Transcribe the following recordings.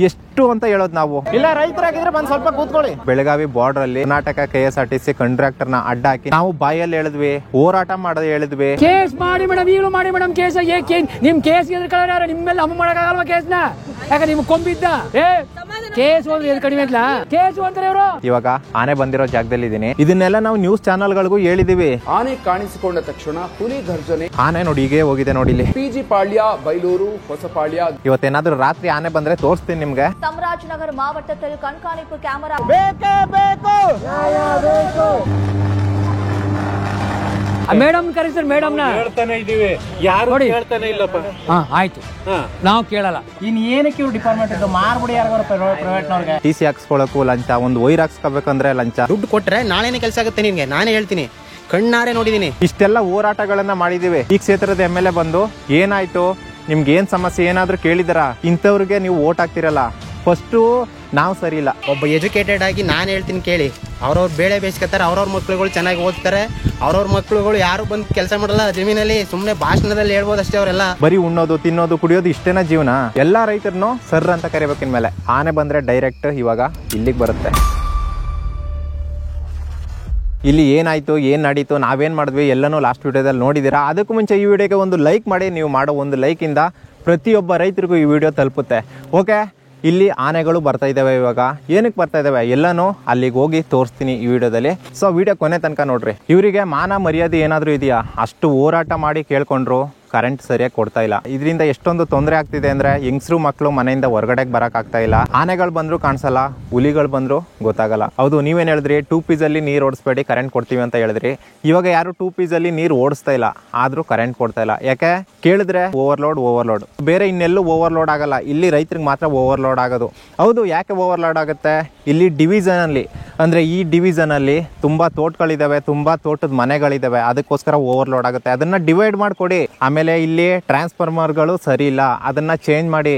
ಎಷ್ಟು ಅಂತ ಹೇಳೋದು ನಾವು ಇಲ್ಲ ರೈತರಾಗಿದ್ರೆ ಬಂದ್ ಸ್ವಲ್ಪ ಕೂತ್ಕೊಳ್ಳಿ. ಬೆಳಗಾವಿ ಬಾರ್ಡರ್ ಅಲ್ಲಿ ಕರ್ನಾಟಕ KSRTC ಕಂಟ್ರಾಕ್ಟರ್ ನ ಅಡ್ಡ ಹಾಕಿ ನಾವು ಬಾಯಲ್ಲಿ ಹೇಳಿದ್ವಿ, ಹೋರಾಟ ಮಾಡೋದು ಹೇಳಿದ್ವಿ. ಕೇಸ್ ಮಾಡಿ ಮೇಡಮ್, ಈಗಲೂ ಮಾಡಿ ಮೇಡಮ್ ಕೇಸ್. ನಿಮ್ ಕೇಸ್ ಎದ್ಕೊಳ್ಳೋರು ನಿಮ್ಮೆಲ್ಲ ಅಮ್ಮ ಮಾಡಕ್ಕಾಗಲ್ವಾ ಕೇಸ್ನ? ಯಾಕೆ ನಿಮ್ ಕೊಂಬಿದ್ದ ಕೇಸ್ ಕಡಿಮೆ ಇಲ್ಲ ಕೇಸು ಅಂತಾರೆ ಇವರು. ಇವಾಗ ಆನೆ ಬಂದಿರೋ ಜಾಗದಲ್ಲಿ ಇದೀನಿ. ಇದನ್ನೆಲ್ಲ ನಾವು ನ್ಯೂಸ್ ಚಾನಲ್ಗಳಿಗೂ ಹೇಳಿದೀವಿ. ಆನೆ ಕಾಣಿಸಿಕೊಂಡ ತಕ್ಷಣ ಹುಲಿ ಗರ್ಜನೆ. ಆನೆ ನೋಡಿ ಹೀಗೆ ಹೋಗಿದೆ ನೋಡಿ ಇಲ್ಲಿ. PG ಪಾಳ್ಯ, ಬೈಲೂರು, ಹೊಸಪಾಳ್ಯ. ಇವತ್ತೇನಾದ್ರೂ ರಾತ್ರಿ ಆನೆ ಬಂದ್ರೆ ತೋರಿಸ್ತೀನಿ ನಿಮ್ಗೆ. ಚಾಮರಾಜನಗರ மாவட்டத்தில் கண்காணிப்பு கேமரா ಮೇಡಮ್ ಕರೀತಾರೆ. ಮೇಡಮ್ ಹೇಳ್ತಾನೆ ಇದೀವಿ, ಯಾರು ಹೇಳ್ತಾನೆ ಇಲ್ಲಪ್ಪ. ಆಯ್ತು, ನಾವು ಕೇಳಲ್ಲ. ಇನ್ ಏನಕ್ಕೆ ಇವ್ರು ಡಿಪಾರ್ಟ್ಮೆಂಟ್ ಇದು ಮಾರ್ಬಿಡಿ ಯಾರಿಗಾರು ಪ್ರೈವೇಟ್ನವ್ರಿಗೆ. TC ಹಾಕ್ಸ್ಕೊಳಕ್ಕೂ ಲಂಚ, ಒಂದು ವೈರ್ ಹಾಕ್ಸ್ಕೋಬೇಕಂದ್ರೆ ಲಂಚ. ದುಡ್ಡು ಕೊಟ್ರೆ ನಾಳೆನೇ ಕೆಲಸ ಆಗುತ್ತೆ ನಿನ್ಗೆ, ನಾನೇ ಹೇಳ್ತೀನಿ, ಕಣ್ಣಾರೆ ನೋಡಿದೀನಿ. ಇಷ್ಟೆಲ್ಲ ಹೋರಾಟಗಳನ್ನ ಮಾಡಿದೀವಿ. ಈ ಕ್ಷೇತ್ರದ MLA ಬಂದು ಏನಾಯ್ತು, ನಿಮ್ಗೆ ಏನ್ ಸಮಸ್ಯೆ ಏನಾದ್ರು ಕೇಳಿದಾರ, ಇಂಥವ್ರಿಗೆ ನೀವು ವೋಟ್ ಹಾಕ್ತಿರಲ್ಲ. ಫಸ್ಟ್ ನಾವು ಸರಿ ಇಲ್ಲ. ಒಬ್ಬ ಎಜುಕೇಟೆಡ್ ಆಗಿ ನಾನು ಹೇಳ್ತೀನಿ ಕೇಳಿ, ಅವ್ರವ್ರ ಬೇಳೆ ಬೇಯಿಸ್ಕೊತಾರೆ, ಅವ್ರವ್ರ ಮಕ್ಳುಗಳು ಚೆನ್ನಾಗಿ ಓದ್ತಾರೆ, ಅವ್ರವ್ರ ಮಕ್ಳುಗಳು ಯಾರು ಬಂದು ಕೆಲಸ ಮಾಡಲ್ಲ ಜಮೀನಲ್ಲಿ, ಸುಮ್ಮನೆ ಭಾಷಣದಲ್ಲಿ ಹೇಳ್ಬೋದು ಅಷ್ಟೇ. ಅವರೆಲ್ಲ ಬರೀ ಉಣ್ಣೋದು, ತಿನ್ನೋದು, ಕುಡಿಯೋದು ಇಷ್ಟೇನ ಜೀವನ. ಎಲ್ಲಾ ರೈತರನ್ನು ಸರ್ ಅಂತ ಕರಿಬೇಕಿನ ಮೇಲೆ. ಆನೆ ಬಂದ್ರೆ ಡೈರೆಕ್ಟ್ ಇವಾಗ ಇಲ್ಲಿಗೆ ಬರುತ್ತೆ. ಇಲ್ಲಿ ಏನಾಯ್ತು, ಏನ್ ನಡೀತು, ನಾವೇನ್ ಮಾಡಿದ್ವಿ ಎಲ್ಲನೂ ಲಾಸ್ಟ್ ವಿಡಿಯೋದಲ್ಲಿ ನೋಡಿದೀರಾ. ಅದಕ್ಕೂ ಮುಂಚೆ ಈ ವಿಡಿಯೋಗೆ ಒಂದು ಲೈಕ್ ಮಾಡಿ. ನೀವು ಮಾಡೋ ಒಂದು ಲೈಕ್ ಇಂದ ಪ್ರತಿಯೊಬ್ಬ ರೈತರಿಗೂ ಈ ವಿಡಿಯೋ ತಲುಪುತ್ತೆ. ಓಕೆ, ಇಲ್ಲಿ ಆನೆಗಳು ಬರ್ತಾ ಇದಾವೆ. ಇವಾಗ ಏನಕ್ಕೆ ಬರ್ತಾ ಇದಾವೆ ಎಲ್ಲನೂ ಅಲ್ಲಿಗೆ ಹೋಗಿ ತೋರಿಸ್ತೀನಿ ಈ ವಿಡಿಯೋದಲ್ಲಿ. ಸೊ ವಿಡಿಯೋ ಕೊನೆ ತನಕ ನೋಡ್ರಿ. ಇವರಿಗೆ ಮಾನ ಮರ್ಯಾದೆ ಏನಾದ್ರೂ ಇದೆಯಾ? ಅಷ್ಟು ಹೋರಾಟ ಮಾಡಿ ಕೇಳ್ಕೊಂಡ್ರು ಕರೆಂಟ್ ಸರಿಯಾಗಿ ಕೊಡ್ತಾ ಇಲ್ಲ. ಇದರಿಂದ ಎಷ್ಟೊಂದು ತೊಂದರೆ ಆಗ್ತಿದೆ ಅಂದ್ರೆ ಹೆಂಗಸರು ಮಕ್ಕಳು ಮನೆಯಿಂದ ಹೊರಗಡೆಗೆ ಬರಕ್ ಆಗ್ತಾ ಇಲ್ಲ. ಆನೆಗಳು ಬಂದ್ರು ಕಾಣಿಸಲ್ಲ, ಹುಲಿಗಳು ಬಂದ್ರು ಗೊತ್ತಾಗಲ್ಲ. ಹೌದು, ನೀವೇನ್ ಹೇಳಿದ್ರಿ 2 ಪೀಸ್ ಅಲ್ಲಿ ನೀರು ಓಡಿಸ್ಬೇಡಿ ಕರೆಂಟ್ ಕೊಡ್ತೀವಿ ಅಂತ ಹೇಳಿದ್ರಿ. ಇವಾಗ ಯಾರು 2 ಪೀಸ್ ಅಲ್ಲಿ ನೀರು ಓಡಿಸ್ತಾ ಇಲ್ಲ, ಆದ್ರೂ ಕರೆಂಟ್ ಕೊಡ್ತಾ ಇಲ್ಲ. ಯಾಕೆ ಕೇಳಿದ್ರೆ ಓವರ್ಲೋಡ್. ಬೇರೆ ಇನ್ನೆಲ್ಲೂ ಓವರ್ಲೋಡ್ ಆಗಲ್ಲ, ಇಲ್ಲಿ ರೈತರಿಗೆ ಮಾತ್ರ ಓವರ್ಲೋಡ್ ಆಗೋದು. ಹೌದು, ಯಾಕೆ ಓವರ್ಲೋಡ್ ಆಗುತ್ತೆ? ಇಲ್ಲಿ ಡಿವಿಷನ್ ಅಲ್ಲಿ ಅಂದ್ರೆ ಈ ಡಿವಿಷನ್ ಅಲ್ಲಿ ತುಂಬಾ ತೋಟಗಳಿದಾವೆ, ತುಂಬಾ ತೋಟದ ಮನೆಗಳಿದಾವೆ, ಅದಕ್ಕೋಸ್ಕರ ಓವರ್ಲೋಡ್ ಆಗುತ್ತೆ. ಅದನ್ನ ಡಿವೈಡ್ ಮಾಡ್ಕೊಡಿ. ಆಮೇಲೆ ಇಲ್ಲಿ ಟ್ರಾನ್ಸ್ಫಾರ್ಮರ್ಗಳು ಸರಿ ಇಲ್ಲ, ಅದನ್ನ ಚೇಂಜ್ ಮಾಡಿ.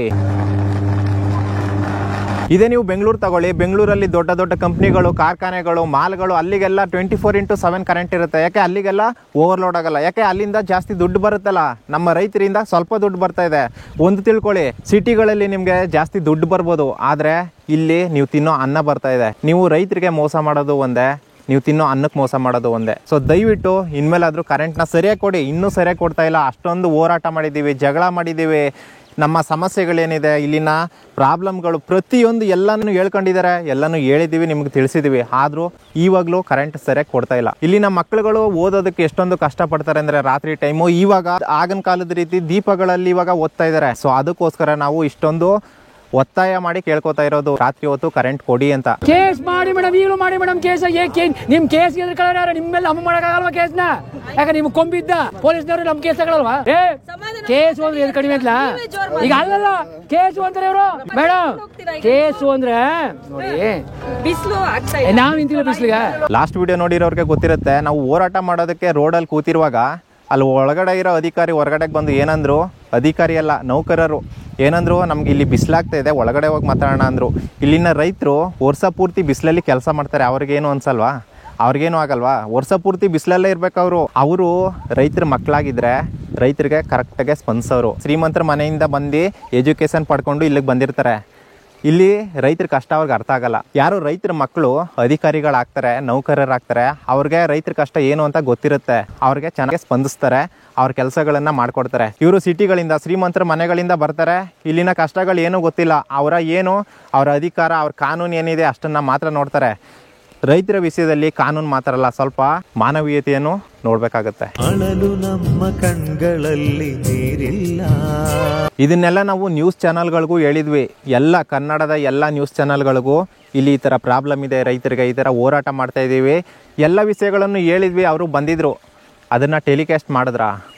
ಇದೇ ನೀವು ಬೆಂಗಳೂರು ತಗೊಳ್ಳಿ. ಬೆಂಗಳೂರಲ್ಲಿ ದೊಡ್ಡ ದೊಡ್ಡ ಕಂಪ್ನಿಗಳು, ಕಾರ್ಖಾನೆಗಳು, ಮಾಲ್ಗಳು, ಅಲ್ಲಿಗೆಲ್ಲ 24/7 ಕರೆಂಟ್ ಇರುತ್ತೆ. ಯಾಕೆ ಅಲ್ಲಿಗೆಲ್ಲ ಓವರ್ಲೋಡ್ ಆಗಲ್ಲ? ಯಾಕೆ ಅಲ್ಲಿಂದ ಜಾಸ್ತಿ ದುಡ್ಡು ಬರುತ್ತಲ್ಲ. ನಮ್ಮ ರೈತರಿಂದ ಸ್ವಲ್ಪ ದುಡ್ಡು ಬರ್ತಾ ಇದೆ. ಒಂದು ತಿಳ್ಕೊಳ್ಳಿ, ಸಿಟಿಗಳಲ್ಲಿ ನಿಮ್ಗೆ ಜಾಸ್ತಿ ದುಡ್ಡು ಬರ್ಬೋದು, ಆದ್ರೆ ಇಲ್ಲಿ ನೀವು ತಿನ್ನೋ ಅನ್ನ ಬರ್ತಾ ಇದೆ. ನೀವು ರೈತರಿಗೆ ಮೋಸ ಮಾಡೋದು ಒಂದೇ, ನೀವು ತಿನ್ನೋ ಅನ್ನಕ್ಕೆ ಮೋಸ ಮಾಡೋದು ಒಂದೇ. ಸೊ ದಯವಿಟ್ಟು ಇನ್ಮೇಲಾದ್ರೂ ಕರೆಂಟ್ನ ಸರಿಯಾಗಿ ಕೊಡಿ. ಇನ್ನೂ ಸರಿಯಾಗಿ ಕೊಡ್ತಾ ಇಲ್ಲ. ಅಷ್ಟೊಂದು ಹೋರಾಟ ಮಾಡಿದ್ದೀವಿ, ಜಗಳ ಮಾಡಿದ್ದೀವಿ. ನಮ್ಮ ಸಮಸ್ಯೆಗಳೇನಿದೆ, ಇಲ್ಲಿನ ಪ್ರಾಬ್ಲಮ್ಗಳು ಪ್ರತಿಯೊಂದು ಎಲ್ಲನೂ ಹೇಳ್ಕೊಂಡಿದ್ದಾರೆ, ಎಲ್ಲನೂ ಹೇಳಿದ್ದೀವಿ, ನಿಮ್ಗೆ ತಿಳಿಸಿದ್ದೀವಿ. ಆದರೂ ಇವಾಗಲೂ ಕರೆಂಟ್ ಸರಿಯಾಗಿ ಕೊಡ್ತಾ ಇಲ್ಲ. ಇಲ್ಲಿನ ಮಕ್ಕಳುಗಳು ಓದೋದಕ್ಕೆ ಎಷ್ಟೊಂದು ಕಷ್ಟಪಡ್ತಾರೆ ಅಂದರೆ ರಾತ್ರಿ ಟೈಮು. ಇವಾಗ ಆಗಿನ ಕಾಲದ ರೀತಿ ದೀಪಗಳಲ್ಲಿ ಇವಾಗ ಓದ್ತಾ ಇದ್ದಾರೆ. ಸೊ ಅದಕ್ಕೋಸ್ಕರ ನಾವು ಇಷ್ಟೊಂದು ಒತ್ತಾಯ ಮಾಡಿ ಕೇಳ್ಕೊತಾ ಇರೋದು, ರಾತ್ರಿ ಹೊತ್ತು ಕರೆಂಟ್ ಕೊಡಿ ಅಂತ. ಕೇಸ್ ಮಾಡಿ ಮೇಡಮ್, ಈಗಲೂ ಮಾಡಿ ಮೇಡಮ್ ಕೇಸ್. ನಿಮ್ ಕೇಸ್ ಎದ್ಕೊಳ್ಳೋರು ನಿಮ್ಮೆಲ್ಲ ಅಮ್ಮ ಮಾಡಕ್ಕಾಗಲ್ವಾ ಕೇಸ್ನ? ಯಾಕೆ ನಿಮ್ ಕೊಂಬಿದ್ದ ಪೊಲೀಸ್ನವ್ರು ನಮ್ ಕೇಸ್ ತಗೊಳಲ್ವಾ? ಕೇಸು ಅಂದ್ರೆ ಕಡಿಮೆ ಇಲ್ಲ. ಈಗ ಅಲ್ಲಲ್ಲ ಕೇಸು ಅಂತಾರೆ ಇವರು. ಮೇಡಮ್ ಕೇಸು ಅಂದ್ರೆ ನೋಡಿ, ಬಿಸಿಲು ನಾವ್ ನಿಂತಿಲ್ಲ ಬಿಸಿಲಿಗೆ. ಲಾಸ್ಟ್ ವಿಡಿಯೋ ನೋಡಿರೋರ್ಗೆ ಗೊತ್ತಿರುತ್ತೆ. ನಾವು ಹೋರಾಟ ಮಾಡೋದಕ್ಕೆ ರೋಡಲ್ಲಿ ಕೂತಿರುವಾಗ ಅಲ್ಲಿ ಒಳಗಡೆ ಇರೋ ಅಧಿಕಾರಿ ಹೊರಗಡೆಗೆ ಬಂದು ಏನಂದ್ರು, ಅಧಿಕಾರಿ ಅಲ್ಲ ನೌಕರರು ಏನಂದ್ರು, ನಮ್ಗೆ ಇಲ್ಲಿ ಬಿಸಿಲಾಗ್ತಾ ಇದೆ, ಒಳಗಡೆ ಹೋಗಿ ಮಾತಾಡೋಣ ಅಂದ್ರು. ಇಲ್ಲಿನ ರೈತರು ವರ್ಷ ಪೂರ್ತಿ ಬಿಸಿಲಲ್ಲಿ ಕೆಲಸ ಮಾಡ್ತಾರೆ, ಅವ್ರಿಗೇನು ಅನ್ಸಲ್ವಾ? ಅವ್ರಿಗೇನು ಆಗಲ್ವಾ? ವರ್ಷ ಪೂರ್ತಿ ಬಿಸಿಲಲ್ಲೇ ಇರ್ಬೇಕು ಅವರು ರೈತರ ಮಕ್ಕಳಾಗಿದ್ರೆ ರೈತರಿಗೆ ಕರೆಕ್ಟಾಗೆ ಸ್ಪಂದಿಸೋರು. ಶ್ರೀಮಂತರ ಮನೆಯಿಂದ ಬಂದು ಎಜುಕೇಶನ್ ಪಡ್ಕೊಂಡು ಇಲ್ಲಿಗೆ ಬಂದಿರ್ತಾರೆ. ಇಲ್ಲಿ ರೈತರ ಕಷ್ಟ ಅವ್ರಿಗೆ ಅರ್ಥ ಆಗಲ್ಲ. ಯಾರು ರೈತರ ಮಕ್ಕಳು ಅಧಿಕಾರಿಗಳಾಗ್ತಾರೆ, ನೌಕರರಾಗ್ತಾರೆ, ಅವ್ರಿಗೆ ರೈತರ ಕಷ್ಟ ಏನು ಅಂತ ಗೊತ್ತಿರುತ್ತೆ. ಅವ್ರಿಗೆ ಚೆನ್ನಾಗಿ ಸ್ಪಂದಿಸ್ತಾರೆ, ಅವ್ರ ಕೆಲಸಗಳನ್ನ ಮಾಡ್ಕೊಡ್ತಾರೆ. ಇವರು ಸಿಟಿಗಳಿಂದ, ಶ್ರೀಮಂತರ ಮನೆಗಳಿಂದ ಬರ್ತಾರೆ. ಇಲ್ಲಿನ ಕಷ್ಟಗಳು ಏನೂ ಗೊತ್ತಿಲ್ಲ. ಅವರ ಅಧಿಕಾರ, ಅವ್ರ ಕಾನೂನು ಏನಿದೆ ಅಷ್ಟನ್ನ ಮಾತ್ರ ನೋಡ್ತಾರೆ. ರೈತರ ವಿಷಯದಲ್ಲಿ ಕಾನೂನು ಮಾತ್ರ ಅಲ್ಲ, ಸ್ವಲ್ಪ ಮಾನವೀಯತೆಯನ್ನು ನೋಡ್ಬೇಕಾಗತ್ತೆ. ಅಳಲು ನಮ್ಮ ಕಣ್ಗಳಲ್ಲಿ ನೀರಿಲ್ಲ. ಇದನ್ನೆಲ್ಲ ನಾವು ನ್ಯೂಸ್ ಚಾನಲ್ಗಳಿಗೂ ಹೇಳಿದ್ವಿ. ಎಲ್ಲ ಕನ್ನಡದ ಎಲ್ಲ ನ್ಯೂಸ್ ಚಾನಲ್ಗಳಿಗೂ ಇಲ್ಲಿ ಈ ಥರ ಪ್ರಾಬ್ಲಮ್ ಇದೆ, ರೈತರಿಗೆ ಈ ಥರ ಹೋರಾಟ ಮಾಡ್ತಾ ಇದ್ದೀವಿ, ಎಲ್ಲ ವಿಷಯಗಳನ್ನು ಹೇಳಿದ್ವಿ. ಅವರು ಬಂದಿದ್ರು, ಅದನ್ನು ಟೆಲಿಕಾಸ್ಟ್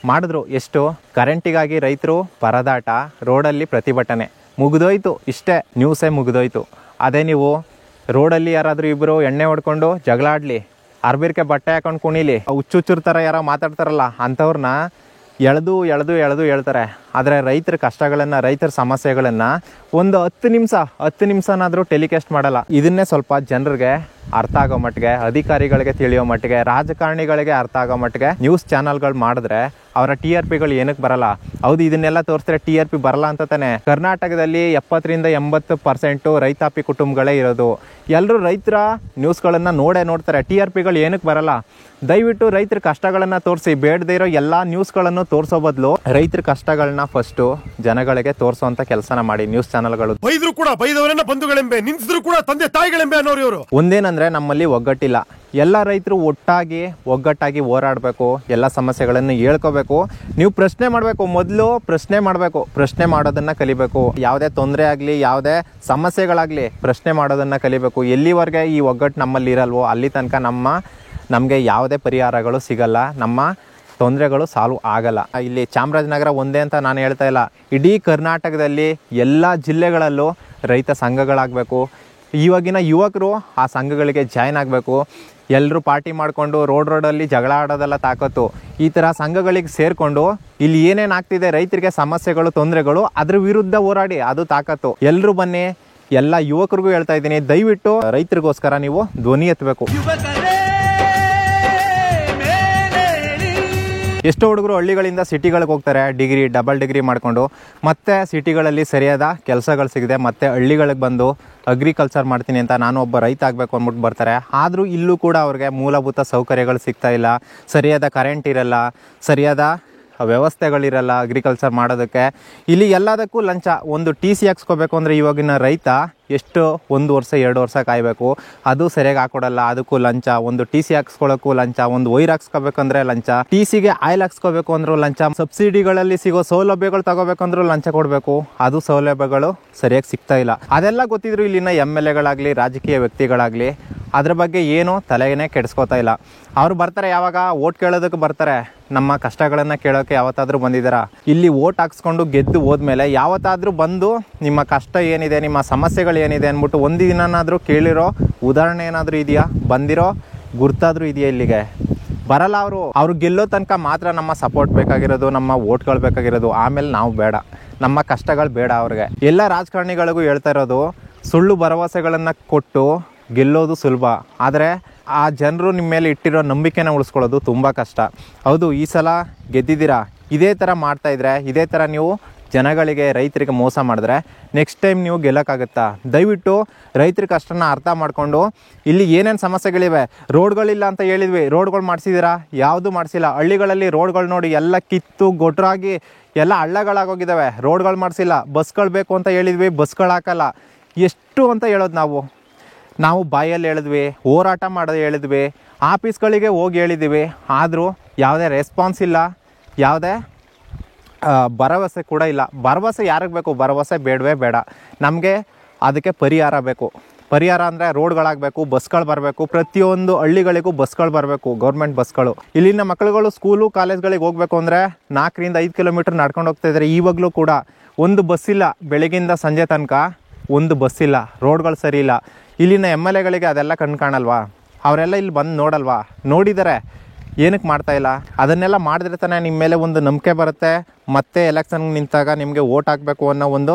ಮಾಡಿದ್ರು. ಎಷ್ಟು? ಕರೆಂಟಿಗಾಗಿ ರೈತರು ಪರದಾಟ, ರೋಡಲ್ಲಿ ಪ್ರತಿಭಟನೆ, ಮುಗಿದೋಯ್ತು. ಇಷ್ಟೇ, ನ್ಯೂಸೇ ಮುಗಿದೋಯ್ತು. ಅದೇ ನೀವು ರೋಡಲ್ಲಿ ಯಾರಾದರೂ ಇಬ್ಬರು ಎಣ್ಣೆ ಹೊಡ್ಕೊಂಡು ಜಗಳ ಆಡಲಿ, ಅರ್ಬಿರ್ಕೆ ಬಟ್ಟೆ ಹಾಕೊಂಡು ಕುಣಿಲಿ, ಹುಚ್ಚುಚ್ಚುರ್ ಥರ ಯಾರೋ ಮಾತಾಡ್ತಾರಲ್ಲ, ಅಂಥವ್ರನ್ನ ಎಳೆದು ಹೇಳ್ತಾರೆ. ಆದರೆ ರೈತರ ಕಷ್ಟಗಳನ್ನು, ರೈತರ ಸಮಸ್ಯೆಗಳನ್ನು ಒಂದು 10 ನಿಮಿಷನಾದರೂ ಟೆಲಿಕಾಸ್ಟ್ ಮಾಡಲ್ಲ. ಇದನ್ನೇ ಸ್ವಲ್ಪ ಜನರಿಗೆ ಅರ್ಥ ಆಗೋ ಮಟ್ಟಿಗೆ, ಅಧಿಕಾರಿಗಳಿಗೆ ತಿಳಿಯೋ ಮಟ್ಟಿಗೆ, ರಾಜಕಾರಣಿಗಳಿಗೆ ಅರ್ಥ ಆಗೋ ಮಟ್ಟಿಗೆ ನ್ಯೂಸ್ ಚಾನಲ್ಗಳು ಮಾಡಿದ್ರೆ ಅವರ TRPಗಳು ಏನಕ್ಕೆ ಬರಲ್ಲ? ಹೌದು, ಇದನ್ನೆಲ್ಲ ತೋರಿಸಿದ್ರೆ TRP ಬರಲ್ಲ ಅಂತ ತಾನೆ. ಕರ್ನಾಟಕದಲ್ಲಿ 70% 80% ರೈತಾಪಿ ಕುಟುಂಬಗಳೇ ಇರೋದು. ಎಲ್ಲರೂ ರೈತರ ನ್ಯೂಸ್ಗಳನ್ನು ನೋಡ್ತಾರೆ. TRPಗಳು ಏನಕ್ಕೆ ಬರಲ್ಲ? ದಯವಿಟ್ಟು ರೈತರ ಕಷ್ಟಗಳನ್ನು ತೋರಿಸಿ. ಬೇಡದೇ ಇರೋ ಎಲ್ಲ ನ್ಯೂಸ್ಗಳನ್ನು ತೋರಿಸೋ ಬದಲು ರೈತರ ಕಷ್ಟಗಳನ್ನ ಫಸ್ಟು ಜನಗಳಿಗೆ ತೋರಿಸೋಂಥ ಕೆಲಸನ ಮಾಡಿ ನ್ಯೂಸ್ ಚಾನಲ್ಗಳು. ಬೈದ್ರು ಕೂಡ ಬೈದವರನ್ನ ಬಂಧುಗಳೆಂಬೆ, ನಿಂತಿದ್ರು ಕೂಡ ತಂದೆ ತಾಯಿಗಳೆಂಬೆ ಅನ್ನೋರು ಇವರು. ಒಂದೇನಂದ್ರೆ ನಮ್ಮಲ್ಲಿ ಒಗ್ಗಟ್ಟಿಲ್ಲ. ಎಲ್ಲ ರೈತರು ಒಗ್ಗಟ್ಟಾಗಿ ಹೋರಾಡಬೇಕು, ಎಲ್ಲ ಸಮಸ್ಯೆಗಳನ್ನು ಹೇಳ್ಕೋಬೇಕು. ನೀವು ಪ್ರಶ್ನೆ ಮಾಡಬೇಕು, ಮೊದಲು ಪ್ರಶ್ನೆ ಮಾಡಬೇಕು, ಪ್ರಶ್ನೆ ಮಾಡೋದನ್ನ ಕಲಿಬೇಕು. ಯಾವುದೇ ತೊಂದರೆ ಆಗಲಿ, ಯಾವುದೇ ಸಮಸ್ಯೆಗಳಾಗಲಿ ಪ್ರಶ್ನೆ ಮಾಡೋದನ್ನ ಕಲಿಬೇಕು. ಎಲ್ಲಿವರೆಗೆ ಈ ಒಗ್ಗಟ್ಟು ನಮ್ಮಲ್ಲಿ ಇರಲ್ವೋ ಅಲ್ಲಿ ತನಕ ನಮಗೆ ಯಾವುದೇ ಪರಿಹಾರಗಳು ಸಿಗಲ್ಲ, ನಮ್ಮ ತೊಂದರೆಗಳು ಸಾಲ್ವ್ ಆಗಲ್ಲ. ಇಲ್ಲಿ ಚಾಮರಾಜನಗರ ಒಂದೇ ಅಂತ ನಾನು ಹೇಳ್ತಾ ಇಲ್ಲ, ಇಡೀ ಕರ್ನಾಟಕದಲ್ಲಿ ಎಲ್ಲ ಜಿಲ್ಲೆಗಳಲ್ಲೂ ರೈತ ಸಂಘಗಳಾಗಬೇಕು. ಇವಾಗಿನ ಯುವಕರು ಆ ಸಂಘಗಳಿಗೆ ಜಾಯ್ನ್ ಆಗಬೇಕು. ಎಲ್ಲರೂ ಪಾರ್ಟಿ ಮಾಡಿಕೊಂಡು ರೋಡಲ್ಲಿ ಜಗಳ ಆಡೋದೆಲ್ಲ ತಾಕತ್ತು. ಈ ಥರ ಸಂಘಗಳಿಗೆ ಸೇರಿಕೊಂಡು ಇಲ್ಲಿ ಏನೇನು ಆಗ್ತಿದೆ ರೈತರಿಗೆ ಸಮಸ್ಯೆಗಳು, ತೊಂದರೆಗಳು, ಅದ್ರ ವಿರುದ್ಧ ಹೋರಾಡಿ, ಅದು ತಾಕತ್ತು. ಎಲ್ಲರೂ ಬನ್ನಿ. ಎಲ್ಲ ಯುವಕರಿಗೂ ಹೇಳ್ತಾ ಇದ್ದೀನಿ, ದಯವಿಟ್ಟು ರೈತರಿಗೋಸ್ಕರ ನೀವು ಧ್ವನಿ ಎತ್ತಬೇಕು. ಎಷ್ಟೋ ಹುಡುಗರು ಹಳ್ಳಿಗಳಿಂದ ಸಿಟಿಗಳಿಗೆ ಹೋಗ್ತಾರೆ, ಡಬಲ್ ಡಿಗ್ರಿ ಮಾಡಿಕೊಂಡು, ಮತ್ತೆ ಸಿಟಿಗಳಲ್ಲಿ ಸರಿಯಾದ ಕೆಲಸಗಳು ಸಿಗದೆ ಮತ್ತೆ ಹಳ್ಳಿಗಳಿಗೆ ಬಂದು ಅಗ್ರಿಕಲ್ಚರ್ ಮಾಡ್ತೀನಿ ಅಂತ ನಾನು ಒಬ್ಬ ರೈತ ಆಗಬೇಕು ಅಂದ್ಬಿಟ್ಟು ಬರ್ತಾರೆ. ಆದರೂ ಇಲ್ಲೂ ಕೂಡ ಅವ್ರಿಗೆ ಮೂಲಭೂತ ಸೌಕರ್ಯಗಳು ಸಿಗ್ತಾ ಇಲ್ಲ, ಸರಿಯಾದ ಕರೆಂಟ್ ಇರಲ್ಲ, ಸರಿಯಾದ ವ್ಯವಸ್ಥೆಗಳಿರಲ್ಲ ಅಗ್ರಿಕಲ್ಚರ್ ಮಾಡೋದಕ್ಕೆ. ಇಲ್ಲಿ ಎಲ್ಲದಕ್ಕೂ ಲಂಚ. ಒಂದು TC ಹಾಕ್ಸ್ಕೋಬೇಕು ಅಂದರೆ ಇವಾಗಿನ ರೈತ ಎಷ್ಟು 1 ವರ್ಷ 2 ವರ್ಷ ಕಾಯಬೇಕು, ಅದು ಸರಿಯಾಗಿ ಹಾಕೊಡಲ್ಲ, ಅದಕ್ಕೂ ಲಂಚ. ಒಂದು TC ಹಾಕ್ಸ್ಕೊಳ್ಳೋಕ್ಕೂ ಲಂಚ, ಒಂದು ವೈರ್ ಹಾಕ್ಸ್ಕೋಬೇಕಂದ್ರೆ ಲಂಚ, TCಗೆ ಆಯಿಲ್ ಹಾಕ್ಸ್ಕೋಬೇಕು ಅಂದ್ರೂ ಲಂಚ, ಸಬ್ಸಿಡಿಗಳಲ್ಲಿ ಸಿಗೋ ಸೌಲಭ್ಯಗಳು ತಗೋಬೇಕಂದ್ರೂ ಲಂಚ ಕೊಡಬೇಕು, ಅದು ಸೌಲಭ್ಯಗಳು ಸರಿಯಾಗಿ ಸಿಗ್ತಾ ಇಲ್ಲ. ಅದೆಲ್ಲ ಗೊತ್ತಿದ್ರು ಇಲ್ಲಿನ MLAಗಳಾಗಲಿ ರಾಜಕೀಯ ವ್ಯಕ್ತಿಗಳಾಗಲಿ ಅದ್ರ ಬಗ್ಗೆ ಏನೂ ತಲೆಗೇ ಕೆಡಿಸ್ಕೋತಾ ಇಲ್ಲ. ಅವರು ಬರ್ತಾರೆ, ಯಾವಾಗ ಓಟ್ ಕೇಳೋದಕ್ಕೆ ಬರ್ತಾರೆ, ನಮ್ಮ ಕಷ್ಟಗಳನ್ನು ಕೇಳೋಕ್ಕೆ ಯಾವತ್ತಾದರೂ ಬಂದಿದ್ದಾರಾ? ಇಲ್ಲಿ ಓಟ್ ಹಾಕ್ಸ್ಕೊಂಡು ಗೆದ್ದು ಹೋದ್ಮೇಲೆ ಯಾವತ್ತಾದರೂ ಬಂದು ನಿಮ್ಮ ಕಷ್ಟ ಏನಿದೆ, ನಿಮ್ಮ ಸಮಸ್ಯೆಗಳು ಏನಿದೆ ಅಂದ್ಬಿಟ್ಟು ಒಂದು ದಿನನಾದರೂ ಕೇಳಿರೋ ಉದಾಹರಣೆ ಏನಾದರೂ ಇದೆಯಾ? ಬಂದಿರೋ ಗುರ್ತಾದರೂ ಇದೆಯಾ? ಇಲ್ಲಿಗೆ ಬರಲ್ಲ. ಅವರು ಗೆಲ್ಲೋ ತನಕ ಮಾತ್ರ ನಮ್ಮ ಸಪೋರ್ಟ್ ಬೇಕಾಗಿರೋದು, ನಮ್ಮ ಓಟ್ಗಳು ಬೇಕಾಗಿರೋದು. ಆಮೇಲೆ ನಾವು ಬೇಡ, ನಮ್ಮ ಕಷ್ಟಗಳು ಬೇಡ ಅವ್ರಿಗೆ. ಎಲ್ಲ ರಾಜಕಾರಣಿಗಳಿಗೂ ಹೇಳ್ತಾ ಇರೋದು, ಸುಳ್ಳು ಭರವಸೆಗಳನ್ನು ಕೊಟ್ಟು ಗೆಲ್ಲೋದು ಸುಲಭ, ಆದರೆ ಆ ಜನರು ನಿಮ್ಮ ಮೇಲೆ ಇಟ್ಟಿರೋ ನಂಬಿಕೆನ ಉಳಿಸ್ಕೊಳ್ಳೋದು ತುಂಬ ಕಷ್ಟ. ಹೌದು, ಈ ಸಲ ಗೆದ್ದಿದ್ದೀರಾ. ಇದೇ ಥರ ಮಾಡ್ತಾಯಿದ್ರೆ, ಇದೇ ಥರ ನೀವು ಜನಗಳಿಗೆ ರೈತರಿಗೆ ಮೋಸ ಮಾಡಿದ್ರೆ ನೆಕ್ಸ್ಟ್ ಟೈಮ್ ನೀವು ಗೆಲ್ಲಕ್ಕಾಗುತ್ತಾ? ದಯವಿಟ್ಟು ರೈತರ ಕಷ್ಟನ ಅರ್ಥ ಮಾಡಿಕೊಂಡು, ಇಲ್ಲಿ ಏನೇನು ಸಮಸ್ಯೆಗಳಿವೆ, ರೋಡ್ಗಳಿಲ್ಲ ಅಂತ ಹೇಳಿದ್ವಿ, ರೋಡ್ಗಳು ಮಾಡಿಸಿದ್ದೀರಾ? ಯಾವುದೂ ಮಾಡಿಸಿಲ್ಲ. ಹಳ್ಳಿಗಳಲ್ಲಿ ರೋಡ್ಗಳು ನೋಡಿ ಎಲ್ಲ ಕಿತ್ತು ಗೊಟ್ರಾಗಿ ಎಲ್ಲ ಹಳ್ಳಗಳಾಗೋಗಿದ್ದಾವೆ, ರೋಡ್ಗಳು ಮಾಡಿಸಿಲ್ಲ. ಬಸ್ಗಳು ಬೇಕು ಅಂತ ಹೇಳಿದ್ವಿ, ಬಸ್ಗಳು ಹಾಕಲ್ಲ. ಎಷ್ಟು ಅಂತ ಹೇಳೋದು? ನಾವು ಬಾಯಲ್ಲಿ ಹೇಳಿದ್ವಿ, ಹೋರಾಟ ಮಾಡೋದು ಹೇಳಿದ್ವಿ, ಆಫೀಸ್ಗಳಿಗೆ ಹೋಗಿ ಹೇಳಿದ್ದೀವಿ, ಆದರೂ ಯಾವುದೇ ರೆಸ್ಪಾನ್ಸ್ ಇಲ್ಲ, ಯಾವುದೇ ಭರವಸೆ ಕೂಡ ಇಲ್ಲ. ಭರವಸೆ ಯಾರಿಗೆ ಬೇಕು? ಭರವಸೆ ಬೇಡವೇ ಬೇಡ. ನಮಗೆ ಅದಕ್ಕೆ ಪರಿಹಾರ ಬೇಕು. ಪರಿಹಾರ ಅಂದರೆ ರೋಡ್ಗಳಾಗಬೇಕು, ಬಸ್ಗಳು ಬರಬೇಕು, ಪ್ರತಿಯೊಂದು ಹಳ್ಳಿಗಳಿಗೂ ಬಸ್ಗಳು ಬರಬೇಕು, ಗೌರ್ಮೆಂಟ್ ಬಸ್ಗಳು. ಇಲ್ಲಿನ ಮಕ್ಕಳುಗಳು ಸ್ಕೂಲು ಕಾಲೇಜ್ಗಳಿಗೆ ಹೋಗಬೇಕು ಅಂದರೆ 4 ರಿಂದ 5 ಕಿಲೋಮೀಟರ್ ನಡ್ಕೊಂಡು ಹೋಗ್ತಾ ಇದ್ದಾರೆ. ಇವಾಗಲೂ ಕೂಡ ಒಂದು ಬಸ್ ಇಲ್ಲ, ಬೆಳಗಿಂದ ಸಂಜೆ ತನಕ ಒಂದು ಬಸ್ ಇಲ್ಲ, ರೋಡ್ಗಳು ಸರಿ ಇಲ್ಲ. ಇಲ್ಲಿನ MLAಗಳಿಗೆ ಅದೆಲ್ಲ ಕಾಣಲ್ವಾ? ಅವರೆಲ್ಲ ಇಲ್ಲಿ ಬಂದು ನೋಡಲ್ವಾ? ನೋಡಿದರೆ ಏನಕ್ಕೆ ಮಾಡ್ತಾಯಿಲ್ಲ? ಅದನ್ನೆಲ್ಲ ಮಾಡಿದ್ರೆ ತಾನೇ ನಿಮ್ಮ ಮೇಲೆ ಒಂದು ನಂಬಿಕೆ ಬರುತ್ತೆ, ಮತ್ತೆ ಎಲೆಕ್ಷನ್ಗೆ ನಿಂತಾಗ ನಿಮಗೆ ಓಟ್ ಹಾಕಬೇಕು ಅನ್ನೋ ಒಂದು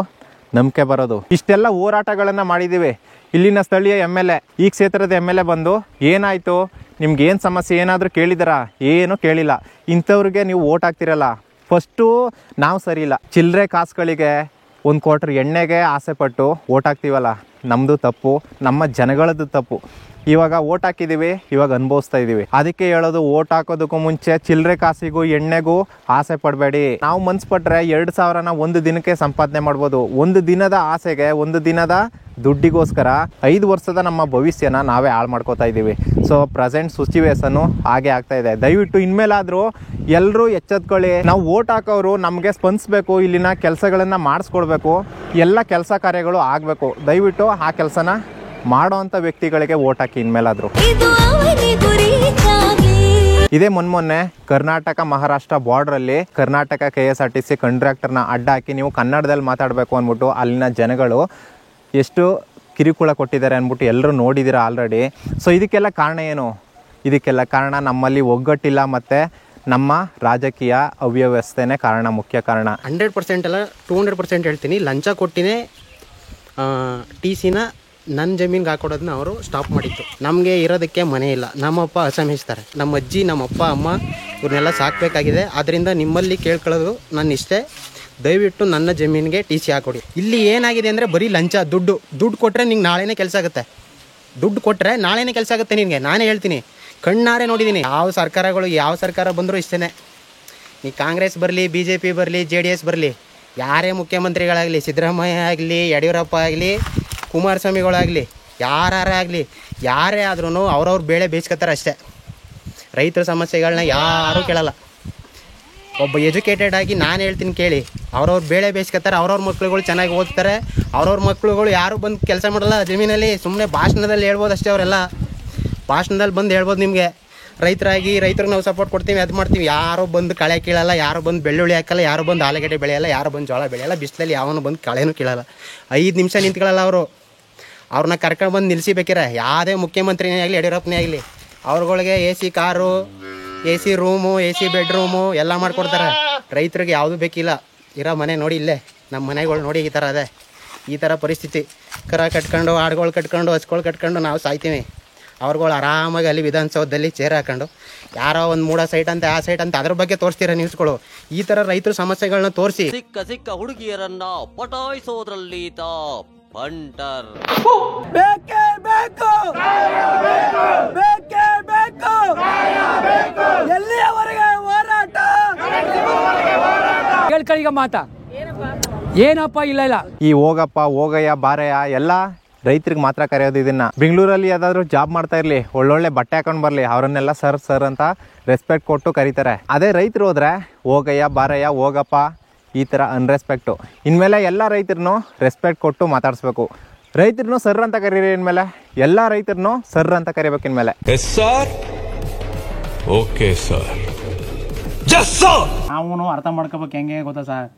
ನಂಬಿಕೆ ಬರೋದು. ಇಷ್ಟೆಲ್ಲ ಹೋರಾಟಗಳನ್ನು ಮಾಡಿದ್ದೀವಿ. ಇಲ್ಲಿನ ಸ್ಥಳೀಯ MLA, ಈ ಕ್ಷೇತ್ರದ MLA ಬಂದು ಏನಾಯಿತು, ನಿಮ್ಗೆ ಏನು ಸಮಸ್ಯೆ ಏನಾದರೂ ಕೇಳಿದಾರಾ? ಏನೂ ಕೇಳಿಲ್ಲ. ಇಂಥವ್ರಿಗೆ ನೀವು ಓಟ್ ಹಾಕ್ತಿರಲ್ಲ. ಫಸ್ಟು ನಾವು ಸರಿ ಇಲ್ಲ. ಚಿಲ್ಲರೆ ಕಾಸುಗಳಿಗೆ, 1 ಕ್ವಾರ್ಟರ್ ಎಣ್ಣೆಗೆ ಆಸೆ ಪಟ್ಟು ಓಟ್ ಹಾಕ್ತೀವಲ್ಲ, ನಮ್ಮದು ತಪ್ಪು, ನಮ್ಮ ಜನಗಳದ್ದು ತಪ್ಪು. ಇವಾಗ ಓಟ್ ಹಾಕಿದ್ದೀವಿ, ಇವಾಗ ಅನುಭವಿಸ್ತಾ ಇದ್ದೀವಿ. ಅದಕ್ಕೆ ಹೇಳೋದು, ಓಟ್ ಹಾಕೋದಕ್ಕೂ ಮುಂಚೆ ಚಿಲ್ಲರೆ ಕಾಸಿಗೂ ಎಣ್ಣೆಗೂ ಆಸೆ ಪಡಬೇಡಿ. ನಾವು ಮನ್ಸು ಪಟ್ಟರೆ 2,000ನ ಒಂದು ದಿನಕ್ಕೆ ಸಂಪಾದನೆ ಮಾಡ್ಬೋದು. ಒಂದು ದಿನದ ಆಸೆಗೆ, ಒಂದು ದಿನದ ದುಡ್ಡಿಗೋಸ್ಕರ 5 ವರ್ಷದ ನಮ್ಮ ಭವಿಷ್ಯನ ನಾವೇ ಹಾಳು ಮಾಡ್ಕೋತಾ ಇದ್ದೀವಿ. ಸೊ ಪ್ರೆಸೆಂಟ್ ಸಿಚುವೇಶನ್ನು ಹಾಗೆ ಆಗ್ತಾ ಇದೆ. ದಯವಿಟ್ಟು ಇನ್ಮೇಲಾದರೂ ಎಲ್ಲರೂ ಎಚ್ಚೆತ್ಕೊಳ್ಳಿ. ನಾವು ಓಟ್ ಹಾಕೋರು ನಮಗೆ ಸ್ಪಂದಿಸಬೇಕು, ಇಲ್ಲಿನ ಕೆಲಸಗಳನ್ನು ಮಾಡಿಸ್ಕೊಡ್ಬೇಕು, ಎಲ್ಲ ಕೆಲಸ ಕಾರ್ಯಗಳು ಆಗಬೇಕು. ದಯವಿಟ್ಟು ಆ ಕೆಲಸನ ಮಾಡೋವಂಥ ವ್ಯಕ್ತಿಗಳಿಗೆ ಓಟ್ ಹಾಕಿ ಇನ್ಮೇಲಾದರೂ. ಇದೇ ಮೊನ್ನೆ ಕರ್ನಾಟಕ ಮಹಾರಾಷ್ಟ್ರ ಬಾರ್ಡ್ರಲ್ಲಿ ಕರ್ನಾಟಕ KSRTC ಕಂಟ್ರಾಕ್ಟರ್ನ ಅಡ್ಡ ಹಾಕಿ ನೀವು ಕನ್ನಡದಲ್ಲಿ ಮಾತಾಡಬೇಕು ಅಂದ್ಬಿಟ್ಟು ಅಲ್ಲಿನ ಜನಗಳು ಎಷ್ಟು ಕಿರುಕುಳ ಕೊಟ್ಟಿದ್ದಾರೆ ಅಂದ್ಬಿಟ್ಟು ಎಲ್ಲರೂ ನೋಡಿದ್ದೀರಾ ಆಲ್ರೆಡಿ. ಸೊ ಇದಕ್ಕೆಲ್ಲ ಕಾರಣ ಏನು? ಇದಕ್ಕೆಲ್ಲ ಕಾರಣ ನಮ್ಮಲ್ಲಿ ಒಗ್ಗಟ್ಟಿಲ್ಲ, ಮತ್ತು ನಮ್ಮ ರಾಜಕೀಯ ಅವ್ಯವಸ್ಥೆನೇ ಕಾರಣ, ಮುಖ್ಯ ಕಾರಣ. 100% ಅಲ್ಲ 200% ಹೇಳ್ತೀನಿ, ಲಂಚ ಕೊಟ್ಟಿನೇ TCನ ನನ್ನ ಜಮೀನ್ಗೆ ಹಾಕೊಡೋದನ್ನ ಅವರು ಸ್ಟಾಪ್ ಮಾಡಿತ್ತು. ನಮಗೆ ಇರೋದಕ್ಕೆ ಮನೆ ಇಲ್ಲ, ನಮ್ಮಪ್ಪ ಅಸಮಿಸ್ತಾರೆ, ನಮ್ಮ ಅಜ್ಜಿ ನಮ್ಮ ಅಪ್ಪ ಅಮ್ಮ ಇವ್ರನ್ನೆಲ್ಲ ಸಾಕಬೇಕಾಗಿದೆ. ಆದ್ದರಿಂದ ನಿಮ್ಮಲ್ಲಿ ಕೇಳ್ಕೊಳ್ಳೋದು ನನ್ನ ಇಷ್ಟೇ, ದಯವಿಟ್ಟು ನನ್ನ ಜಮೀನಿಗೆ ಟಿ ಸಿ ಹಾಕೊಡಿ. ಇಲ್ಲಿ ಏನಾಗಿದೆ ಅಂದರೆ ಬರೀ ಲಂಚ, ದುಡ್ಡು ಕೊಟ್ಟರೆ ನಿಂಗೆ ನಾಳೆನೇ ಕೆಲಸ ಆಗುತ್ತೆ, ದುಡ್ಡು ಕೊಟ್ಟರೆ ನಾಳೆನೇ ಕೆಲಸ ಆಗುತ್ತೆ ನಿನಗೆ. ನಾನೇ ಹೇಳ್ತೀನಿ, ಕಣ್ಣಾರೆ ನೋಡಿದ್ದೀನಿ. ಯಾವ ಸರ್ಕಾರ ಬಂದರೂ ಇಷ್ಟೇ, ಈ ಕಾಂಗ್ರೆಸ್ ಬರಲಿ, BJP ಬರಲಿ, JDS ಬರಲಿ, ಯಾರೇ ಮುಖ್ಯಮಂತ್ರಿಗಳಾಗಲಿ, ಸಿದ್ದರಾಮಯ್ಯ ಆಗಲಿ, ಯಡಿಯೂರಪ್ಪ ಆಗಲಿ, ಕುಮಾರಸ್ವಾಮಿಗಳಾಗಲಿ, ಯಾರಾಗಲಿ, ಯಾರೇ ಆದ್ರೂ ಅವ್ರವ್ರ ಬೇಳೆ ಬೇಯಿಸ್ಕೊತಾರೆ ಅಷ್ಟೇ. ರೈತರ ಸಮಸ್ಯೆಗಳನ್ನ ಯಾರೂ ಕೇಳಲ್ಲ. ಒಬ್ಬ ಎಜುಕೇಟೆಡ್ ಆಗಿ ನಾನು ಹೇಳ್ತೀನಿ ಕೇಳಿ, ಅವ್ರವ್ರ ಬೇಳೆ ಬೇಯಿಸ್ಕೊತಾರೆ, ಅವ್ರವ್ರ ಮಕ್ಳುಗಳು ಚೆನ್ನಾಗಿ ಓದ್ತಾರೆ, ಅವ್ರವ್ರ ಮಕ್ಳುಗಳು ಯಾರು ಬಂದು ಕೆಲಸ ಮಾಡಲ್ಲ ಜಮೀನಲ್ಲಿ. ಸುಮ್ಮನೆ ಭಾಷಣದಲ್ಲಿ ಹೇಳ್ಬೋದು ಅಷ್ಟೇ, ಅವರೆಲ್ಲ ಭಾಷಣದಲ್ಲಿ ಬಂದು ಹೇಳ್ಬೋದು ನಿಮಗೆ. ರೈತರಿಗೆ ನಾವು ಸಪೋರ್ಟ್ ಕೊಡ್ತೀವಿ, ಅದು ಮಾಡ್ತೀವಿ. ಯಾರೋ ಬಂದು ಕಳೆ ಕೀಳಲ್ಲ, ಯಾರೋ ಬಂದು ಬೆಳ್ಳುಳ್ಳಿ ಹಾಕಲ್ಲ, ಯಾರೋ ಬಂದು ಆಲೂಗಡ್ಡೆ ಬೆಳೆಯಲ್ಲ, ಯಾರೋ ಬಂದು ಜೋಳ ಬೆಳೆಯಲ್ಲ. ಬಿಸಿಲಲ್ಲಿ ಯಾವನು ಬಂದು ಕಳೆನೂ ಕೀಳಲ್ಲ. 5 ನಿಮಿಷ ನಿಂತ್ಕೊಳ್ಳಲ್ಲ ಅವರು. ಅವ್ರನ್ನ ಕರ್ಕೊಂಡು ಬಂದು ನಿಲ್ಲಿಸಿಬೇಕಿರ ಯಾವುದೇ ಮುಖ್ಯಮಂತ್ರಿನೇ ಆಗಲಿ, ಯಡಿಯೂರಪ್ಪನೇ ಆಗಲಿ, ಅವ್ರುಗಳಿಗೆ AC car, AC room, AC bedroom ಎಲ್ಲ ಮಾಡಿಕೊಡ್ತಾರೆ. ರೈತರಿಗೆ ಯಾವುದೂ ಬೇಕಿಲ್ಲ. ಇರೋ ಮನೆ ನೋಡಿ, ಇಲ್ಲೇ ನಮ್ಮ ಮನೆಗಳು ನೋಡಿ, ಈ ಥರ ಅದೇ, ಈ ಥರ ಪರಿಸ್ಥಿತಿ. ಕರ ಕಟ್ಕೊಂಡು, ಆಡುಗಳು ಕಟ್ಕೊಂಡು, ಹಸ್ಗಳು ಕಟ್ಕೊಂಡು ನಾವು ಸಾಯ್ತೀವಿ. ಅವ್ರುಗಳು ಆರಾಮಾಗಿ ಅಲ್ಲಿ ವಿಧಾನಸೌಧದಲ್ಲಿ ಚೇರ್ ಹಾಕೊಂಡು ಯಾರೋ ಒಂದು ಮೂಡ ಸೈಟ್ ಅಂತ, ಆ ಸೈಟ್ ಅಂತ, ಅದ್ರ ಬಗ್ಗೆ ತೋರಿಸ್ತೀರ ನ್ಯೂಸ್ಗಳು. ಈ ಥರ ರೈತರ ಸಮಸ್ಯೆಗಳನ್ನ ತೋರಿಸಿ ಸಿಕ್ಕ ಹುಡುಗಿಯರನ್ನ ಪಟಾಯಿಸೋದ್ರಲ್ಲಿ ಬಂಟರ್. ಬೇಕೇ ಬೇಕು, ಬೇಕೇ ಬೇಕು, ಎಲ್ಲಿಯವರೆಗೆ ಹೋರಾಟ? ಕೇಳ್ಕಳಿಗ ಮಾತಾ ಏನಪ್ಪ? ಇಲ್ಲ ಈ ಹೋಗಪ್ಪ, ಹೋಗಯ್ಯ, ಬಾರಯ್ಯ ಎಲ್ಲ ರೈತರಿಗೆ ಮಾತ್ರ ಕರೆಯೋದು ಇದನ್ನ. ಬೆಂಗಳೂರಲ್ಲಿ ಯಾವ್ದಾದ್ರು ಜಾಬ್ ಮಾಡ್ತಾ ಇರ್ಲಿ, ಒಳ್ಳೊಳ್ಳೆ ಬಟ್ಟೆ ಹಾಕೊಂಡು ಬರ್ಲಿ, ಅವರನ್ನೆಲ್ಲ ಸರ್ ಅಂತ ರೆಸ್ಪೆಕ್ಟ್ ಕೊಟ್ಟು ಕರೀತಾರೆ. ಅದೇ ರೈತರು ಹೋದ್ರೆ ಹೋಗಯ್ಯ, ಬಾರಯ್ಯ, ಹೋಗಪ್ಪ, ಈ ಥರ ಅನ್ರೆಸ್ಪೆಕ್ಟು. ಇನ್ಮೇಲೆ ಎಲ್ಲ ರೈತರನ್ನು ರೆಸ್ಪೆಕ್ಟ್ ಕೊಟ್ಟು ಮಾತಾಡಿಸ್ಬೇಕು. ರೈತರನ್ನು ಸರ್ ಅಂತ ಕರೀರಿ, ಇನ್ಮೇಲೆ ಎಲ್ಲ ರೈತರನ್ನು ಸರ್ ಅಂತ ಕರಿಬೇಕು ಇನ್ಮೇಲೆ. ಅವನು ಅರ್ಥ ಮಾಡ್ಕೋಬೇಕು. ಹೆಂಗೆ ಗೊತ್ತಾ ಸರ್,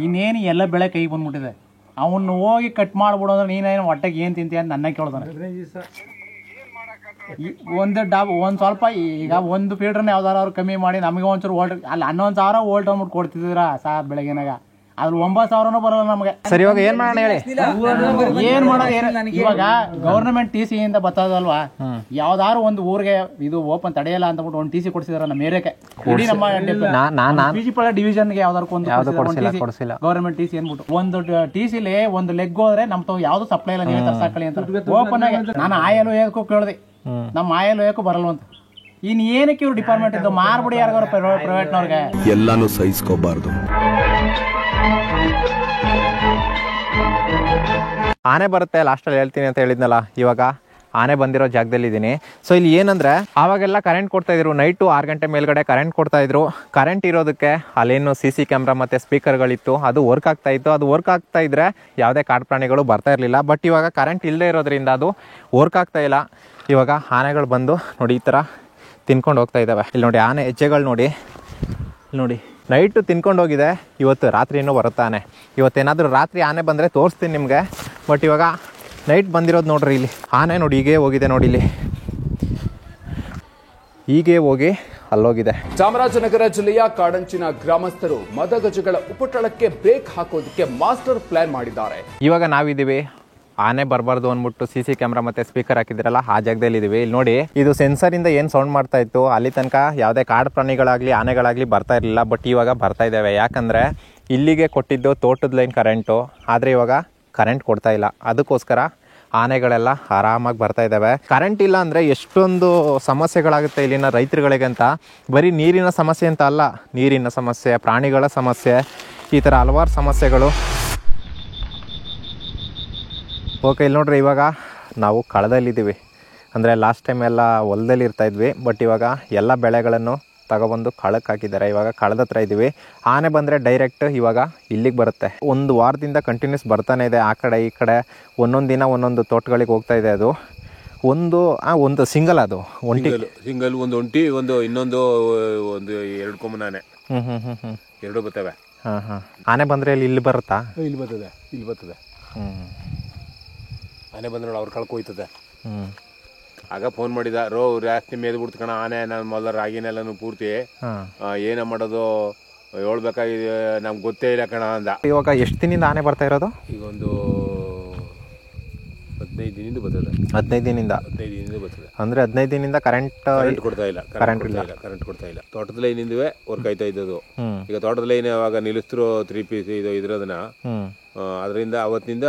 ಇನ್ನೇನು ಎಲ್ಲ ಬೆಳೆ ಕೈ ಬಂದ್ಬಿಟ್ಟಿದೆ, ಅವನ್ನ ಹೋಗಿ ಕಟ್ ಮಾಡ್ಬಿಡು ಅಂದ್ರೆ ನೀನೇನು ಹೊಟ್ಟೆಗೆ ಏನು ತಿಂತೀಯ ಅಂತ ನನ್ನ ಕೇಳ್ದಾನೆ. ಒಂದು ಸ್ವಲ್ಪ ಈಗ ಒಂದು ಫೀಲ್ಡ್ರನ್ನ ಯಾವ್ದಾರು ಅವ್ರು ಕಮ್ಮಿ ಮಾಡಿ ನಮಗೆ ಒಂಚೂರು ವೋಲ್ಟ್ ಅಲ್ಲಿ 11,000 ವೋಲ್ಟ್ ಅಂದ್ಬಿಟ್ಟು ಕೊಡ್ತಿದ್ದೀರಾ ಸಾರ್ ಬೆಳಗ್ಗೆನಾಗ, ಅದ್ರ 9,000 ಬರೋಲ್ಲ ನಮಗೆ. ಸರಿ, ಇವಾಗ ಏನ್ ಮಾಡೋಣ ಹೇಳಿ? ಏನ್ ಮಾಡೋದು? ಇವಾಗ ಗವರ್ನಮೆಂಟ್ TC ಇಂದ ಬರ್ತದಲ್ವಾ, ಯಾವ್ದಾರು ಒಂದು ಊರಿಗೆ ಇದು ಓಪನ್ ತಡೆಯಲ್ಲ ಅಂತಬಿಟ್ಟು ಒಂದು TC ಕೊಡ್ಸಿದಾರ ನಮ್ಮ ಏರಿಯಾಕ್ಕೆ. ಇಡೀ ನಮ್ಮ PG ಡಿವಿಷನ್ಗೆ ಯಾವ್ದಾರು ಒಂದು ಗವರ್ನಮೆಂಟ್ TC ಅನ್ಬಿಟ್ಟು ಒಂದು TCಲಿ ಒಂದು ಲೆಗ್ ಹೋದ್ರೆ ನಮ್ ತಾವು ಯಾವ್ದು ಸಪ್ಲೈ ಇಲ್ಲ, ನೀವೇ ತರ್ಸಾಕಳಿ ಅಂತ ಓಪನ್ ಆಗಿ ನಾನು ಆಯಲ್ ಹೋಯಕ್ಕೂ ಕೇಳಿದೆ, ನಮ್ಮ ಆಯಲ್ ಹೋಯಕ್ಕೂ ಬರಲ್ವಂತ. ಇನ್ ಏನಕ್ಕೆ ಇವ್ರು ಡಿಪಾರ್ಟ್ಮೆಂಟ್ ಇದ್ದು ಮಾರ್ಬಿಡಿ ಯಾರಿಗಾರು ಪ್ರೈವೇಟ್ನವ್ರಿಗೆ. ಎಲ್ಲಾನು ಸಹಿಸ್ಕೋಬಾರ್ದು. ಆನೆ ಬರುತ್ತೆ ಲಾಸ್ಟಲ್ಲಿ ಹೇಳ್ತೀನಿ ಅಂತ ಹೇಳಿದ್ನಲ್ಲ, ಇವಾಗ ಆನೆ ಬಂದಿರೋ ಜಾಗದಲ್ಲಿ ಇದ್ದೀನಿ. ಸೊ ಇಲ್ಲಿ ಏನಂದ್ರೆ, ಆವಾಗೆಲ್ಲ ಕರೆಂಟ್ ಕೊಡ್ತಾ ಇದ್ರು, ನೈಟು 6 ಗಂಟೆ ಮೇಲ್ಗಡೆ ಕರೆಂಟ್ ಕೊಡ್ತಾ ಇದ್ರು. ಕರೆಂಟ್ ಇರೋದಕ್ಕೆ ಅಲ್ಲೇನು CC ಕ್ಯಾಮ್ರಾ ಮತ್ತು ಸ್ಪೀಕರ್ಗಳಿತ್ತು, ಅದು ವರ್ಕ್ ಆಗ್ತಾ ಇತ್ತು. ಅದು ವರ್ಕ್ ಆಗ್ತಾ ಇದ್ರೆ ಯಾವುದೇ ಕಾಡು ಪ್ರಾಣಿಗಳು ಬರ್ತಾ ಇರಲಿಲ್ಲ. ಬಟ್ ಇವಾಗ ಕರೆಂಟ್ ಇಲ್ಲದೆ ಇರೋದ್ರಿಂದ ಅದು ವರ್ಕ್ ಆಗ್ತಾ ಇಲ್ಲ. ಇವಾಗ ಆನೆಗಳು ಬಂದು ನೋಡಿ ಈ ಥರ ತಿನ್ಕೊಂಡು ಹೋಗ್ತಾ ಇದ್ದಾವೆ. ಇಲ್ಲಿ ನೋಡಿ ಆನೆ ಹೆಜ್ಜೆಗಳು ನೋಡಿ, ನೋಡಿ ನೈಟು ತಿನ್ಕೊಂಡು ಹೋಗಿದೆ. ಇವತ್ತು ರಾತ್ರಿ ಇನ್ನೂ ಬರುತ್ತಾನೆ. ಇವತ್ತೇನಾದರೂ ರಾತ್ರಿ ಆನೆ ಬಂದರೆ ತೋರಿಸ್ತೀನಿ ನಿಮಗೆ. ಬಟ್ ಇವಾಗ ನೈಟ್ ಬಂದಿರೋದು ನೋಡ್ರಿ. ಇಲ್ಲಿ ಆನೆ ನೋಡಿ ಹೀಗೆ ಹೋಗಿದೆ, ನೋಡಿ ಇಲ್ಲಿ ಹೀಗೆ ಹೋಗಿ ಅಲ್ಲೋಗಿದೆ. ಚಾಮರಾಜನಗರ ಜಿಲ್ಲೆಯ ಕಾಡಂಚಿನ ಗ್ರಾಮಸ್ಥರು ಮದಗಜಗಳ ಉಪಟಳಕ್ಕೆ ಬ್ರೇಕ್ ಹಾಕೋದಕ್ಕೆ ಮಾಸ್ಟರ್ ಪ್ಲಾನ್ ಮಾಡಿದ್ದಾರೆ. ಇವಾಗ ನಾವಿದ್ದೀವಿ ಆನೆ ಬರಬಾರ್ದು ಅಂದ್ಬಿಟ್ಟು CC ಕ್ಯಾಮ್ರಾ ಮತ್ತು ಸ್ಪೀಕರ್ ಹಾಕಿದ್ರಲ್ಲ, ಆ ಜಾಗದಲ್ಲಿ ಇದ್ದೀವಿ. ಇಲ್ಲಿ ನೋಡಿ, ಇದು ಸೆನ್ಸರಿಂದ ಏನು ಸೌಂಡ್ ಮಾಡ್ತಾ ಇತ್ತು, ಅಲ್ಲಿ ತನಕ ಯಾವುದೇ ಕಾಡು ಪ್ರಾಣಿಗಳಾಗಲಿ ಆನೆಗಳಾಗಲಿ ಬರ್ತಾ ಇರಲಿಲ್ಲ. ಬಟ್ ಇವಾಗ ಬರ್ತಾ ಇದ್ದಾವೆ. ಯಾಕಂದರೆ ಇಲ್ಲಿಗೆ ಕೊಟ್ಟಿದ್ದು ತೋಟದ ಲೈನ್ ಕರೆಂಟು, ಆದರೆ ಇವಾಗ ಕರೆಂಟ್ ಕೊಡ್ತಾ ಇಲ್ಲ. ಅದಕ್ಕೋಸ್ಕರ ಆನೆಗಳೆಲ್ಲ ಆರಾಮಾಗಿ ಬರ್ತಾ ಇದ್ದಾವೆ. ಕರೆಂಟ್ ಇಲ್ಲ ಅಂದರೆ ಎಷ್ಟೊಂದು ಸಮಸ್ಯೆಗಳಾಗುತ್ತೆ ಇಲ್ಲಿನ ರೈತರುಗಳಿಗೆ ಅಂತ. ಬರೀ ನೀರಿನ ಸಮಸ್ಯೆ ಅಂತ ಅಲ್ಲ, ನೀರಿನ ಸಮಸ್ಯೆ, ಪ್ರಾಣಿಗಳ ಸಮಸ್ಯೆ, ಈ ಥರ ಹಲವಾರು ಸಮಸ್ಯೆಗಳು. ಓಕೆ, ಇಲ್ಲಿ ನೋಡ್ರಿ, ಇವಾಗ ನಾವು ಕಳದಲ್ಲಿದ್ದೀವಿ. ಅಂದರೆ ಲಾಸ್ಟ್ ಟೈಮ್ ಎಲ್ಲ ಹೊಲದಲ್ಲಿ ಇರ್ತಾಯಿದ್ವಿ. ಬಟ್ ಇವಾಗ ಎಲ್ಲ ಬೆಳೆಗಳನ್ನು ತಗೊಬಂದು ಕಳಕ್ಕೆ ಹಾಕಿದ್ದಾರೆ. ಇವಾಗ ಕಳದ ಹತ್ರ ಇದ್ದೀವಿ. ಆನೆ ಬಂದರೆ ಡೈರೆಕ್ಟ್ ಇವಾಗ ಇಲ್ಲಿಗೆ ಬರುತ್ತೆ. ಒಂದು ವಾರದಿಂದ ಕಂಟಿನ್ಯೂಸ್ ಬರ್ತಾನೆ ಇದೆ. ಆ ಕಡೆ ಈ ಕಡೆ ಒಂದೊಂದು ದಿನ ಒಂದೊಂದು ತೋಟಗಳಿಗೆ ಹೋಗ್ತಾ ಇದೆ. ಅದು ಒಂದು ಸಿಂಗಲ್, ಅದು ಒಂಟಿ ಸಿಂಗಲ್, ಒಂದು ಒಂಟಿ, ಒಂದು ಇನ್ನೊಂದು ಒಂದು 2 ಕೊಮ್ಮನ ಆನೆ. ಎರಡು ಬರ್ತವೆ. ಆನೆ ಬಂದರೆ ಇಲ್ಲಿ ಬರುತ್ತಾ? ಇಲ್ಲಿ ಬರ್ತದೆ. ಆನೆ ಬಂದ್ರೆ ಅವ್ರು ಕಳ್ಕೊಯ್ತದೆ. ಆಗ ಫೋನ್ ಮಾಡಿದ, ಜಾಸ್ತಿ ಮೇದ್ ಬಿಡ್ತು ಕಣ ಆನೆ, ನಾನು ಮೊದಲ ರಾಗಿನೆಲ್ಲನು ಪೂರ್ತಿ ಏನ ಮಾಡೋದು ಹೇಳ್ಬೇಕಾಗಿದೆ, ನಮ್ಗೆ ಗೊತ್ತೇ ಇಲ್ಲ ಕಣ ಅಂದ. ಇವಾಗ ಎಷ್ಟು ದಿನದಿಂದ ಆನೆ ಬರ್ತಾ ಇರೋದು? ಈಗ ಒಂದು 15 ದಿನದಿಂದ ಬರ್ತದೆ. 15 ದಿನದಿಂದ ಬರ್ತದೆ. ಅಂದ್ರೆ 15 ದಿನದಿಂದ ಕರೆಂಟ್ ಕೊಡ್ತಾ ಇಲ್ಲ. ಕರೆಂಟ್ ಕೊಡ್ತಾ ಇಲ್ಲ. ತೋಟದ ಲೈನಿಂದವೇ ವರ್ಕ್ ಆಯ್ತಾ ಇದ್ದದು. ಈಗ ತೋಟದ ಲೈನ್ ಯಾವಾಗ ನಿಲ್ಲಿಸ್ತರು 3 ಪೀಸ್ ಇದ್ರದನ್ನ ಅದರಿಂದ ಅವತ್ತಿನಿಂದ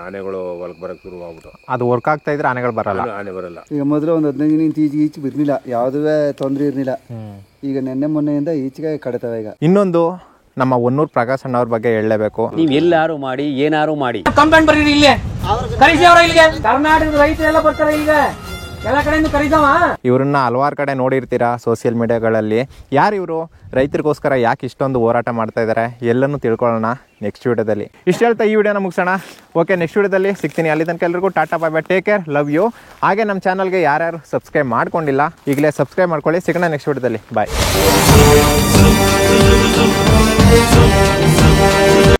ಆನೆಗಳು ಹೊಲಕ್ಕೆ ಬರಕ್ಕೆ ಶುರು ಆಗ್ಬಿಟ್ಟು ಅದು ವರ್ಕ್ ಆಗ್ತಾ ಇದ್ರೆ ಆನೆಗಳು ಬರಲ್ಲ. ಆನೆ ಬರಲ್ಲ. ಈಗ ಮೊದಲು ಒಂದು 15 ದಿನ ಈಚೆ ಬಿರ್ಲಿಲ್ಲ, ಯಾವುದೇ ತೊಂದರೆ ಇರಲಿಲ್ಲ. ಈಗ ನೆನ್ನೆ ಮೊನ್ನೆಯಿಂದ ಈಚೆಗೆ ಕಡಿತವೆ. ಈಗ ಇನ್ನೊಂದು ನಮ್ಮ ಹೊನ್ನೂರು ಪ್ರಕಾಶ್ ಅಣ್ಣವ್ರ ಬಗ್ಗೆ ಹೇಳಲೇಬೇಕು. ನೀವು ಎಲ್ಲಾರು ಮಾಡಿ ಏನಾರು ಮಾಡಿ ಕಂಪ್ಲೇಂಟ್ ಬರೀರಿ, ಇಲ್ಲೇ ಕರೀಸಿ ಅವ್ರ ಇಲ್ಲಿಗೆ. ಕರ್ನಾಟಕದ ರೈತರೆಲ್ಲ ಬರ್ತಾರೆ ಈಗ, ಎಲ್ಲ ಕಡೆಯಿಂದ ಕರೀತಾವ. ಇವ್ರನ್ನ ಹಲವಾರು ಕಡೆ ನೋಡಿರ್ತೀರಾ ಸೋಷಿಯಲ್ ಮೀಡಿಯಾಗಳಲ್ಲಿ. ಯಾರು ಇವರು, ರೈತರಿಗೋಸ್ಕರ ಯಾಕೆ ಇಷ್ಟೊಂದು ಹೋರಾಟ ಮಾಡ್ತಾ ಇದ್ದಾರೆ, ಎಲ್ಲನೂ ತಿಳ್ಕೊಳ್ಳೋಣ ನೆಕ್ಸ್ಟ್ ವಿಡಿಯೋದಲ್ಲಿ. ಇಷ್ಟು ಹೇಳ್ತಾ ಈ ವಿಡಿಯೋನ ಮುಗಿಸೋಣ. ಓಕೆ, ನೆಕ್ಸ್ಟ್ ವಿಡಿಯೋದಲ್ಲಿ ಸಿಗ್ತೀನಿ. ಅಲ್ಲಿ ತನಕ ಎಲ್ಲರಿಗೂ tata bye bye, take care, love you. ಹಾಗೆ ನಮ್ಮ ಚಾನಲ್ಗೆ ಯಾರ್ಯಾರು ಸಬ್ಸ್ಕ್ರೈಬ್ ಮಾಡ್ಕೊಂಡಿಲ್ಲ ಈಗಲೇ ಸಬ್ಸ್ಕ್ರೈಬ್ ಮಾಡ್ಕೊಳ್ಳಿ. ಸಿಗೋಣ ನೆಕ್ಸ್ಟ್ ವಿಡಿಯೋದಲ್ಲಿ. ಬಾಯ್.